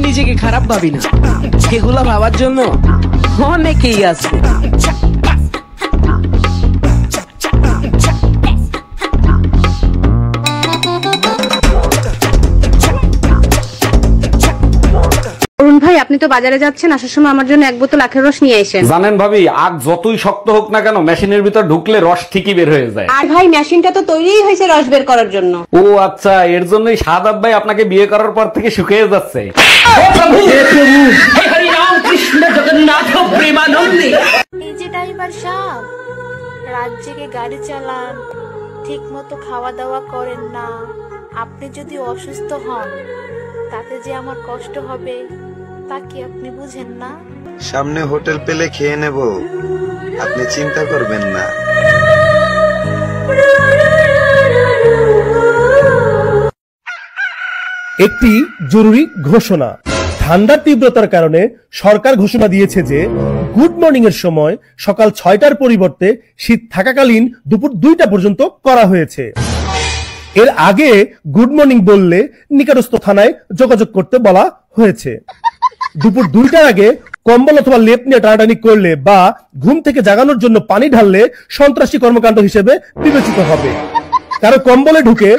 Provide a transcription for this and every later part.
নিজেকে খারাপ ভাবি না, এগুলা ভাবার জন্য অনেকেই আছে। অরুণ ভাই, আপনি তো বাজারে যাচ্ছেন, আসার সময় আমার জন্য 1 বোতল আখের রস নিয়ে আসেন। জানেন ভাবি, আগ যতই শক্ত হোক না কেন মেশিনের ভিতর ঢুকলে রস ঠিকই বের হয়ে যায়। আর ভাই, মেশিনটা তো তৈরিই হয়েছে রস বের করার জন্য। ও আচ্ছা, এর জন্যই শাহাদাত ভাই আপনাকে বিয়ে করার পর থেকে শুকিয়ে যাচ্ছে। এই যে ড্রাইভার সাহেব, রাত জেগে গাড়ি চালান, ঠিক মতো খাওয়া দাওয়া করেন না, আপনি যদি অসুস্থ হন তাতে যে আমার কষ্ট হবে তা কি আপনি বুঝেন না? সামনে হোটেল পেলে খেয়ে নেব, আপনি চিন্তা করবেন না। একটি জরুরি ঘোষণা। ঠান্ডার তীব্রতার কারণে সরকার ঘোষণা দিয়েছে যে গুড মর্নিং এর সময় সকাল 6টার পরিবর্তে শীত থাকাকালীন দুপুর 2টা পর্যন্ত করা হয়েছে। এর আগে গুড মর্নিং বললে নিকটস্থ থানায় যোগাযোগ করতে বলা হয়েছে। দুপুর 2টার আগে কম্বল অথবা লেপ নিয়ে টানাটানি করলে বা ঘুম থেকে জাগানোর জন্য পানি ঢাললে সন্ত্রাসী কর্মকাণ্ড হিসেবে বিবেচিত হবে। কারো কম্বলে ঢুকে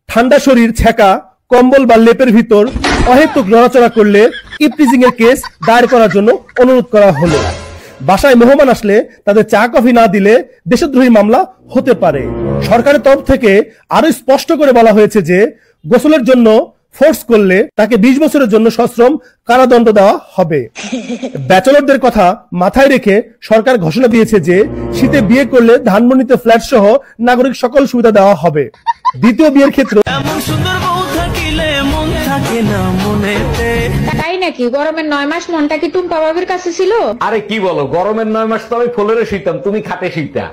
ঠান্ডা শরীর ছেঁকা, কম্বল বা লেপের ভিতর অহেতুক নড়াচড়া করলে ইপটিজিং এর কেস দায়ের করার জন্য অনুরোধ করা হলো। বাসায় মেহমান আসলে তাদের চা কফি না দিলে দেশদ্রোহী মামলা হতে পারে। সরকারের তরফ থেকে আরো স্পষ্ট করে বলা হয়েছে যে গোসলের জন্য ফোর্স করলে তাকে 20 বছরের জন্য সশ্রম কারাদণ্ড দেওয়া হবে। ব্যাচেলরদের কথা মাথায় রেখে সরকার ঘোষণা দিয়েছে যে শীতে বিয়ে করলে ধানমন্ডিতে ফ্ল্যাট সহ নাগরিক সকল সুবিধা দেওয়া হবে। দ্বিতীয় বিয়ের ক্ষেত্রে তাই নাকি? গরমের 9 মাস মনটা কি টুম্পা বাবির কাছে ছিল? আরে কি বলো, গরমের 9 মাস তো আমি ফ্লোরে শুইতাম, তুমি খাটে শুইতা।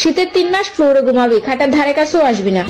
শীতের 3 মাস ফ্লোরে ঘুমাবি, খাটার ধারে কাছেও আসবি না।